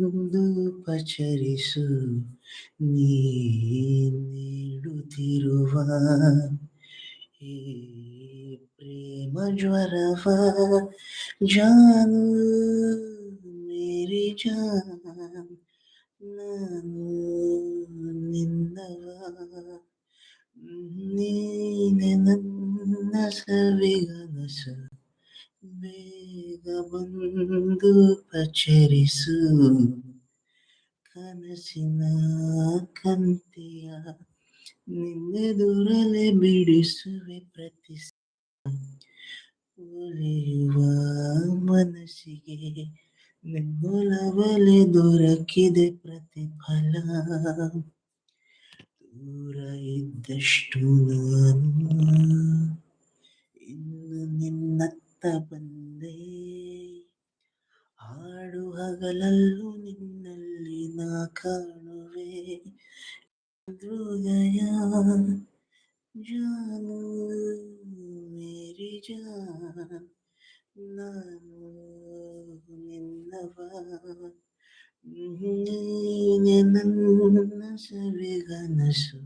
ಎಂದು ಪಚರಿಸು ನೀ ನೀಡುತ್ತಿರುವ ಈ ಪ್ರೇಮ ಜ್ವರವ ಜಾನು ಮೇರಿ ಜಾನ್ ನಾನು ನಿನ್ನವ ನೀನೆ ನನ್ನ ಸವಿಗನಸು ಬೇಗ ಬಂದು ಪಚರಿಸು ಕನಸಿನ ಕಂತೆಯ ನಿನ್ನೆದುರಲೆ ಬಿಡಿಸುವೆ ಪ್ರತಿ ಒಲಿಯುವ ಮನಸ್ಸಿಗೆ ನಿನ್ನೊಲವಲೆ ದೊರಕಿದೆ ಪ್ರತಿಫಲ ದೂರ ಇದ್ದಷ್ಟು ನಾನು ಇನ್ನು ನಿನ್ನತ್ತ ಬಂದೆ ಹಾಡು ಹಗಲಲ್ಲೂ ನಿನ್ನಲ್ಲಿ ನಾ ಕಾಣುವೆ ಹೃದಯ ಜಾನು ಮೇರಿ ಜಾನ್ ನಾನು ನಿನ್ನವ ನೀನೆ ನನ್ನ ಸವಿಗನಸು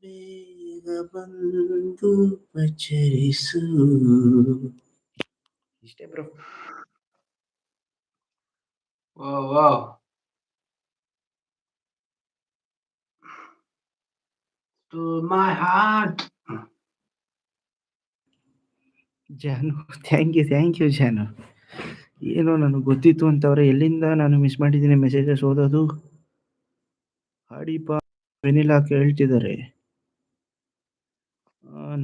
ಬೇಗ ಬಂದು ಪಚರಿಸು ಇಷ್ಟೇ bro. Wow wow. To my heart. Janu thank you ಜಾನು. ಏನೋ ನನಗೆ ಗೊತ್ತಿತ್ತು ಅಂತವ್ರೆ, ಎಲ್ಲಿಂದ ನಾನು ಮಿಸ್ ಮಾಡಿದ್ದೀನಿ ಮೆಸೇಜಸ್ ಓದೋದು. ಹಾಡಿಪ ವೆನಿಲಾ ಹೇಳ್ತಿದ್ದಾರೆ,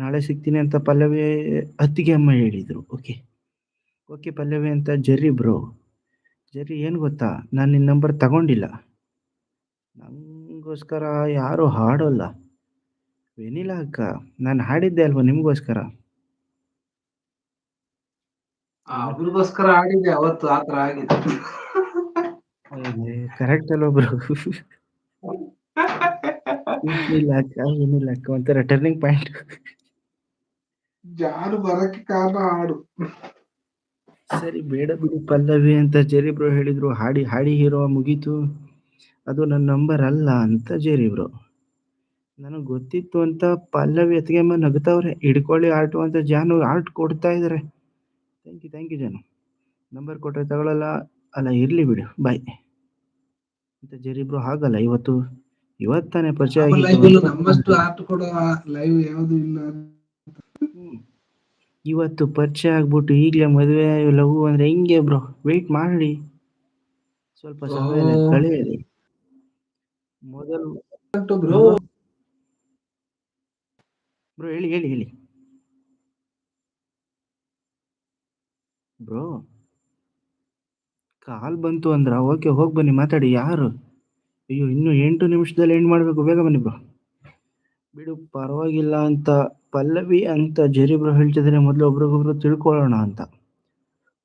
ನಾಳೆ ಸಿಗ್ತೀನಿ ಅಂತ ಪಲ್ಲವಿ ಅತ್ತಿಗೆ ಅಮ್ಮ ಹೇಳಿದರು. ಓಕೆ ಓಕೆ ಪಲ್ಲವಿ ಅಂತ ಜೆರ್ರಿ ಬ್ರೋ. ಜೆರ್ರಿ ಏನು ಗೊತ್ತಾ, ನಾನು ನಿನ್ನ ನಂಬರ್ ತಗೊಂಡಿಲ್ಲ, ನನಗೋಸ್ಕರ ಯಾರೂ ಹಾಡೋಲ್ಲ. ವೆನಿಲಾ ಅಕ್ಕ, ನಾನು ಹಾಡಿದ್ದೆ ಅಲ್ವಾ ನಿಮಗೋಸ್ಕರ. ಅವ್ರಿಗೋಸ್ಕರ ಆಡಿದ್ದೆ ಅವತ್ತು, ಆತರ ಆಗಿದೆ. ಕರೆಕ್ಟ್ ಅಲ್ವಾ ಬ್ರೋ. ಏನಿಲ್ಲ ಅಕ್ಕ, ಏನಿಲ್ಲ ಅಕ್ಕ, ಒಂಥರ ಟರ್ನಿಂಗ್ ಪಾಯಿಂಟ್. ಜಾರು ಬರಕ್ಕೆ ಕಾರಣ ಹಾಡು. ಸರಿ ಬೇಡ ಬಿಡು ಪಲ್ಲವಿ ಅಂತ ಜೆರಿ ಬ್ರೋ ಹೇಳಿದ್ರು. ಹಾಡಿ ಹಾಡಿ ಹೀರೋ ಮುಗೀತು. ಅದು ನನ್ನ ನಂಬರ್ ಅಲ್ಲ ಅಂತ ಜೆರಿ ಬ್ರೋ. ನನಗೆ ಗೊತ್ತಿತ್ತು ಅಂತ ಪಲ್ಲವಿ ಅತ್ತಿಗೆಮ್ಮ ನಗ್ತಾವ್ರೆ. ಹಿಡ್ಕೊಳ್ಳಿ ಆರ್ಟು ಅಂತ ಜಾನು ಆರ್ಟ್ ಕೊಡ್ತಾ ಇದ್ದಾರೆ. Thank you Janu. ನಂಬರ್ ಕೊಟ್ಟರೆ ತಗೊಳ್ಳಲ್ಲ ಅಲ್ಲ, ಇರಲಿ ಬಿಡು ಬಾಯ್ ಅಂತ ಜೆರಿ ಬ್ರೋ. ಹಾಗಲ್ಲ, ಇವತ್ತಾನೆ ಪರಿಚಯ ಆಗಿದ್ದು. ನಮ್ಮಷ್ಟು ಆರ್ಟ್ ಕೊಡೋ ಲೈವ್ ಯಾವುದು ಇಲ್ಲ. ಇವತ್ತು ಪರಿಚಯ ಆಗ್ಬಿಟ್ಟು ಈಗಲೇ ಮದುವೆ ಲವ್ ಅಂದ್ರೆ ಹೆಂಗೆ ಬ್ರೋ? ವೆಯ್ಟ್ ಮಾಡಿ, ಸ್ವಲ್ಪ ಸಮಯ ಕಳೆಯಲಿ. ಮೊದಲು ಬ್ರೋ ಬ್ರೋ ಹೇಳಿ ಬ್ರೋ. ಕಾಲ್ ಬಂತು ಅಂದ್ರ ಓಕೆ, ಹೋಗಿ ಬನ್ನಿ ಮಾತಾಡಿ. ಯಾರು? ಅಯ್ಯೋ, ಇನ್ನು 8 ನಿಮಿಷದಲ್ಲಿ ಎಂಡ್ ಮಾಡಬೇಕು, ಬೇಗ ಬನ್ನಿ ಬ್ರೋ. ಬಿಡು ಪರವಾಗಿಲ್ಲ ಅಂತ ಪಲ್ಲವಿ ಅಂತ ಜೆರಿ ಬ್ರೋ ಹೇಳ್ತಿದ್ರೆ, ಮೊದಲು ಒಬ್ರಿಗೊಬ್ರು ತಿಳ್ಕೊಳ್ಳೋಣ ಅಂತ.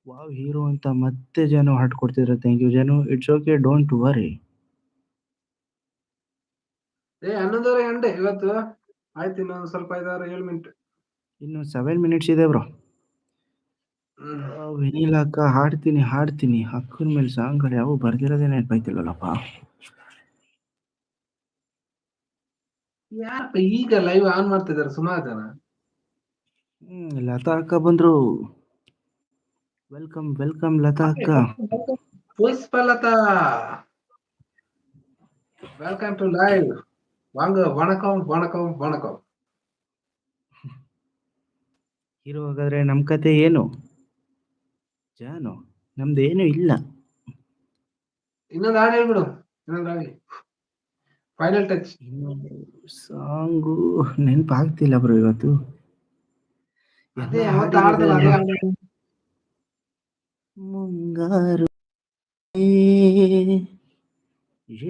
ವಾವ್ ಹೀರೋ ಅಂತ ಮತ್ತೆ ಜನ ಹಾಟ್ ಕೊಡ್ತಿದ್ರೆ ಥ್ಯಾಂಕ್ ಯು ಜನು. It's okay, don't worry. 11:30 ಗಂಟೆ ಇವತ್ತು ಆಯ್ತು. ಇನ್ನೊಂದು ಸ್ವಲ್ಪ 5-7 ಮಿನಿಟ್. ಇನ್ನು 7 ಮಿನಿಟ್ಸ್ ಇದೆ ಬ್ರೋ. ವೆನಿಲಾ ಅಕ್ಕ, ಹಾಡ್ತೀನಿ. ಅಕ್ಕನ ಮೇಲೆ ಸಾಂಗ್ಗಳು ಯಾವ ಬರ್ದಿರೋದೇ ನೆನಪಾಯ್ತಿಲ್ಲಪ್ಪ. ಯಾರಪ್ಪ ಈಗ ಲೈವ್ ಆನ್ ಮಾಡ್ತಿದ್ದಾರೆ ಸುಮಾರು ಜನ. ಲತಾ ಅಕ್ಕ ಬಂದ್ರು. ವೆಲ್ಕಮ್ ಲತಾ ಅಕ್ಕ. Pushpalatha, welcome to live. ವಾಂಗ ವಣಕಂ. ಹೀರೋ ಹಾಗಾದ್ರೆ ನಮ್ಮ ಕತೆ ಏನು ಜಾನು? ನಮ್ದೇನು ಇಲ್ಲ. ಇನ್ನೊಂದು ಹಾಡು ಹೇಳ್ಬಿಡು, ಇನ್ನೊಂದು ಹಾಡಿ. Final touch. ಇನ್ನೊಂದು ಸಾಂಗು ನೆನಪಾಗ್ತಿಲ್ಲ ಬ್ರೋ ಇವತ್ತು. ಅದೇ ಅವತ್ತು ಹಾಡ್ದಲ್ಲ ಅದೇ ಹಾಡು. ಮುಂಗಾರು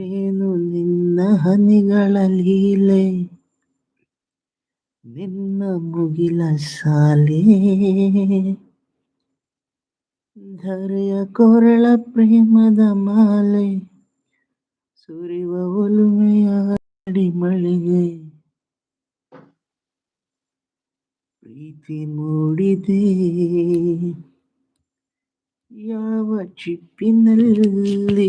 ಏನು ನಿನ್ನ ಹನಿಗಳ ಲೀಲೆ, ನಿನ್ನ ಮುಗಿಲ ಸಾಲೆ, ಧರೆಯ ಕೊರಳ ಪ್ರೇಮದ ಮಾಲೆ, ಸುರಿವ ಒಲುಮೆಯ ಅಡಿ ಮಳೆಗೆ, ಪ್ರೀತಿ ಮೂಡಿದೆ ಯಾವ ಚಿಪ್ಪಿನಲ್ಲಿ